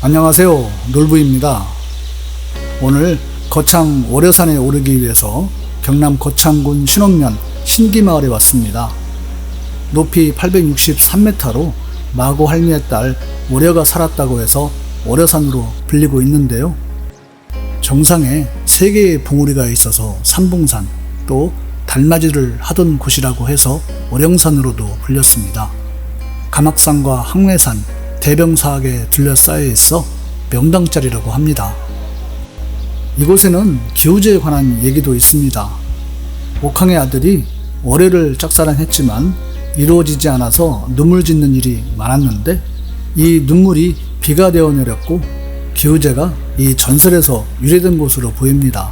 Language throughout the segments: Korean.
안녕하세요, 놀부입니다. 오늘 거창 월여산에 오르기 위해서 경남 거창군 신원면 신기마을에 왔습니다. 높이 863m로 마고 할미의 딸 월여가 살았다고 해서 월여산으로 불리고 있는데요. 정상에 3개의 봉우리가 있어서 삼봉산, 또 달맞이를 하던 곳이라고 해서 월영산으로도 불렸습니다. 가막산과 항매산, 대병사하게 둘러싸여 있어 명당자리라고 합니다. 이곳에는 기우제에 관한 얘기도 있습니다. 옥황의 아들이 월여를 짝사랑했지만 이루어지지 않아서 눈물 짓는 일이 많았는데 이 눈물이 비가 되어 내렸고 기우제가 이 전설에서 유래된 곳으로 보입니다.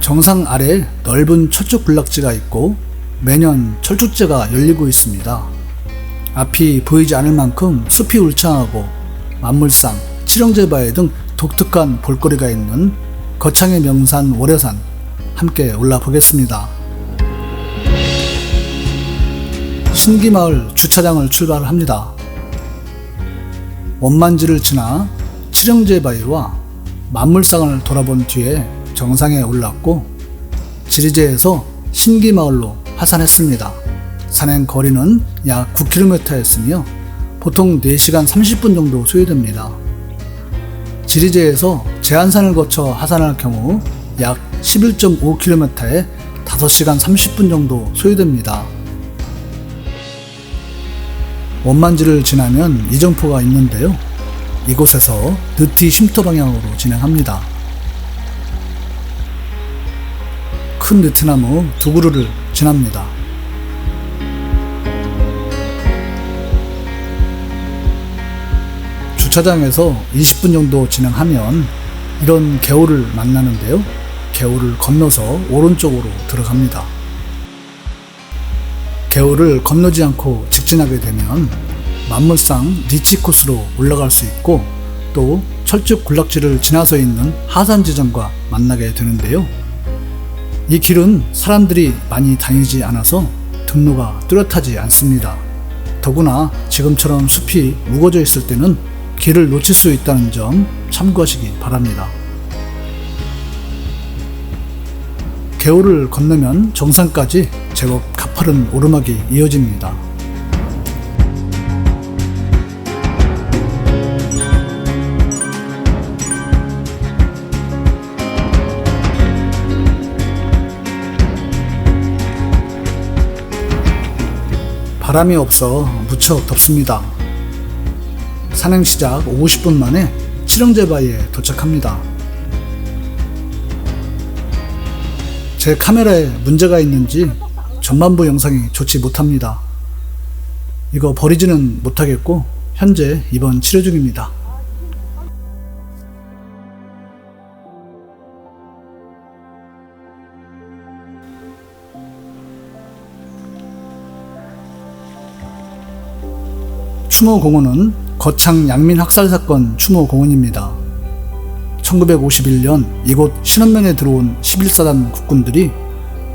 정상 아래에 넓은 철쭉 군락지가 있고 매년 철쭉제가 열리고 있습니다. 앞이 보이지 않을 만큼 숲이 울창하고 만물상, 칠형제바위 등 독특한 볼거리가 있는 거창의 명산 월여산 함께 올라보겠습니다. 신기마을 주차장을 출발합니다. 원만지를 지나 칠형제바위와 만물상을 돌아본 뒤에 정상에 올랐고 지리제에서 신기마을로 하산했습니다. 산행 거리는 약 9km였으며 보통 4시간 30분 정도 소요됩니다. 지리제에서 제한산을 거쳐 하산할 경우 약 11.5km에 5시간 30분 정도 소요됩니다. 원만지를 지나면 이정포가 있는데요. 이곳에서 느티 쉼터 방향으로 진행합니다. 큰 느티나무 2그루를 지납니다. 주차장에서 20분 정도 진행하면 이런 개울을 만나는데요. 개울을 건너서 오른쪽으로 들어갑니다. 개울을 건너지 않고 직진하게 되면 만물상 리치 코스로 올라갈 수 있고 또 철쭉 군락지를 지나서 있는 하산 지점과 만나게 되는데요. 이 길은 사람들이 많이 다니지 않아서 등로가 뚜렷하지 않습니다. 더구나 지금처럼 숲이 우거져 있을 때는 길을 놓칠 수 있다는 점 참고하시기 바랍니다. 개울을 건너면 정상까지 제법 가파른 오르막이 이어집니다. 바람이 없어 무척 덥습니다. 산행 시작 50분 만에 칠형제바위에 도착합니다. 제 카메라에 문제가 있는지 전반부 영상이 좋지 못합니다. 이거 버리지는 못하겠고 현재 입원 치료 중입니다. 추모공원은 거창 양민학살사건 추모공원입니다. 1951년 이곳 신원면에 들어온 11사단 국군들이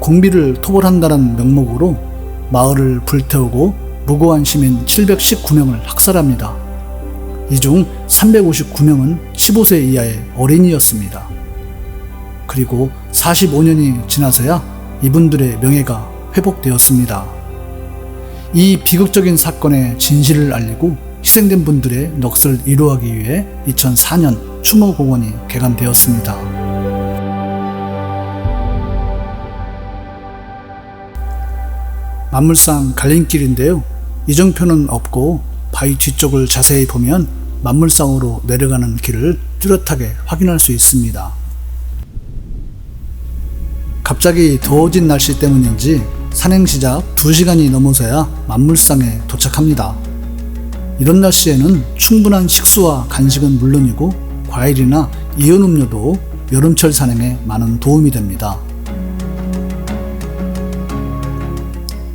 공비를 토벌한다는 명목으로 마을을 불태우고 무고한 시민 719명을 학살합니다. 이 중 359명은 15세 이하의 어린이였습니다. 그리고 45년이 지나서야 이분들의 명예가 회복되었습니다. 이 비극적인 사건의 진실을 알리고 희생된 분들의 넋을 위로하기 위해 2004년 추모공원이 개관되었습니다. 만물상 갈림길인데요. 이정표는 없고 바위 뒤쪽을 자세히 보면 만물상으로 내려가는 길을 뚜렷하게 확인할 수 있습니다. 갑자기 더워진 날씨 때문인지 산행 시작 2시간이 넘어서야 만물상에 도착합니다. 이런 날씨에는 충분한 식수와 간식은 물론이고 과일이나 이온음료도 여름철 산행에 많은 도움이 됩니다.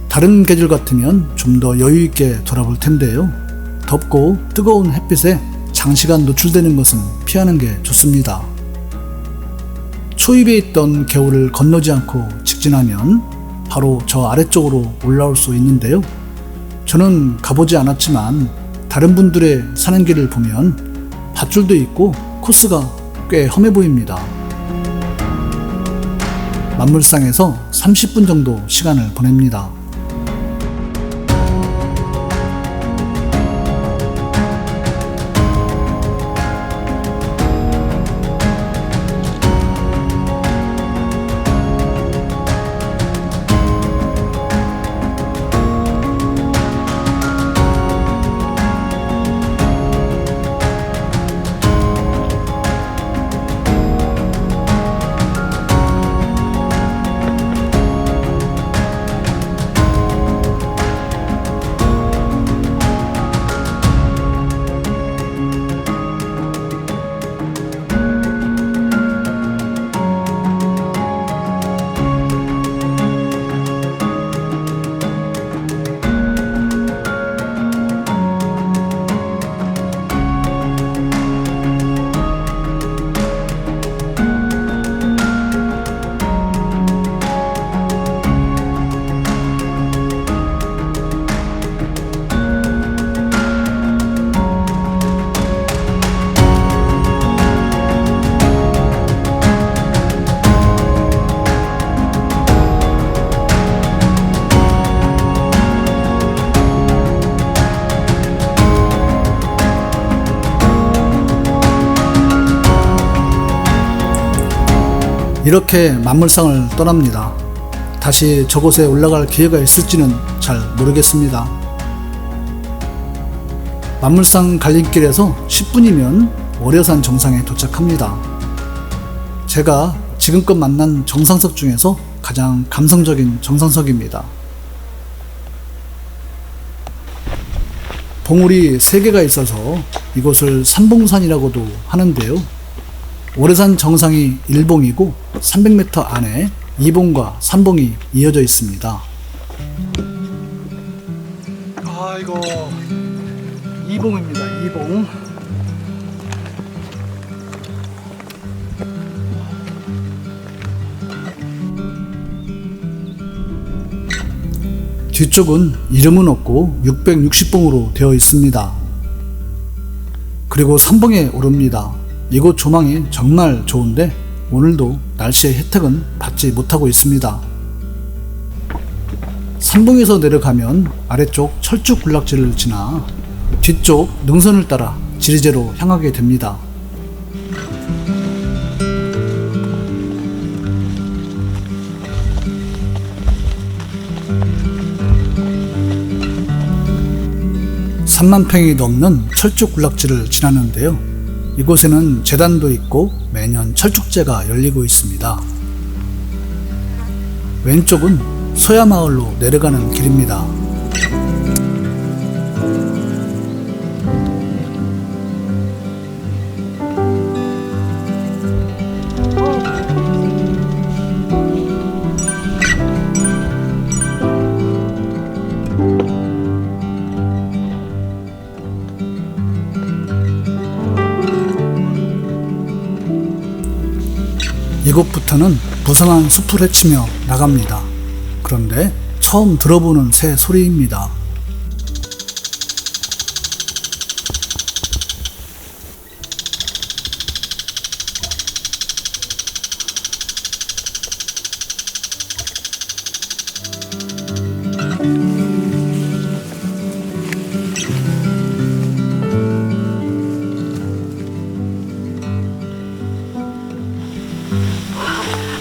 다른 계절 같으면 좀 더 여유있게 돌아볼 텐데요. 덥고 뜨거운 햇빛에 장시간 노출되는 것은 피하는 게 좋습니다. 초입에 있던 개울을 건너지 않고 직진하면 바로 저 아래쪽으로 올라올 수 있는데요. 저는 가보지 않았지만 다른 분들의 사는 길을 보면 밧줄도 있고 코스가 꽤 험해 보입니다. 만물상에서 30분 정도 시간을 보냅니다. 이렇게 만물상을 떠납니다. 다시 저곳에 올라갈 기회가 있을지는 잘 모르겠습니다. 만물상 갈림길에서 10분이면 월여산 정상에 도착합니다. 제가 지금껏 만난 정상석 중에서 가장 감성적인 정상석입니다. 봉우리 3개가 있어서 이곳을 삼봉산이라고도 하는데요. 월여산 정상이 1봉이고 300m 안에 2봉과 3봉이 이어져 있습니다. 이거 2봉입니다. 2봉. 뒤쪽은 이름은 없고 660봉으로 되어 있습니다. 그리고 3봉에 오릅니다. 이곳 조망이 정말 좋은데 오늘도 날씨의 혜택은 받지 못하고 있습니다. 3봉에서 내려가면 아래쪽 철쭉 군락지를 지나 뒤쪽 능선을 따라 지리제로 향하게 됩니다. (3만 평이) 넘는 철쭉 군락지를 지나는데요. 이곳에는 재단도 있고 매년 철쭉제가 열리고 있습니다. 왼쪽은 소야마을로 내려가는 길입니다. 이곳부터는 무성한 숲을 헤치며 나갑니다. 그런데 처음 들어보는 새 소리입니다.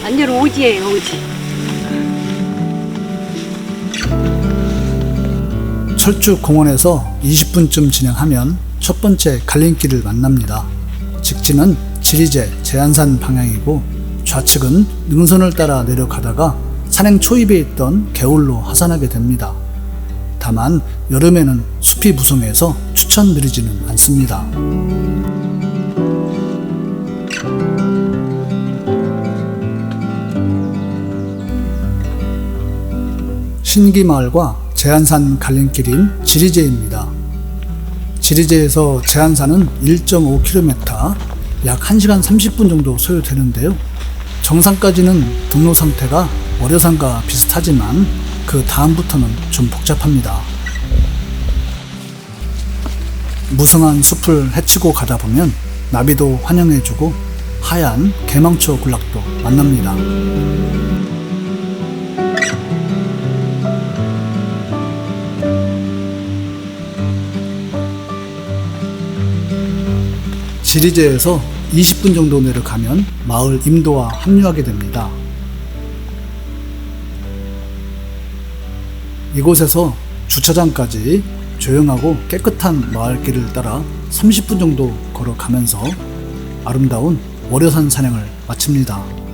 완전 오지예요, 오지. 철쭉공원에서 20분쯤 진행하면 첫 번째 갈림길을 만납니다. 직진은 지리제 제안산 방향이고 좌측은 능선을 따라 내려가다가 산행 초입에 있던 개울로 하산하게 됩니다. 다만 여름에는 숲이 무성해서 추천드리지는 않습니다. 신기마을과 제안산 갈림길인 지리제입니다. 지리제에서 제안산은 1.5km, 약 1시간 30분 정도 소요되는데요. 정상까지는 등로 상태가 월여산과 비슷하지만 그 다음부터는 좀 복잡합니다. 무성한 숲을 헤치고 가다 보면 나비도 환영해주고 하얀 개망초 군락도 만납니다. 지리제에서 20분 정도 내려가면 마을 임도와 합류하게 됩니다. 이곳에서 주차장까지 조용하고 깨끗한 마을길을 따라 30분 정도 걸어가면서 아름다운 월요산 산행을 마칩니다.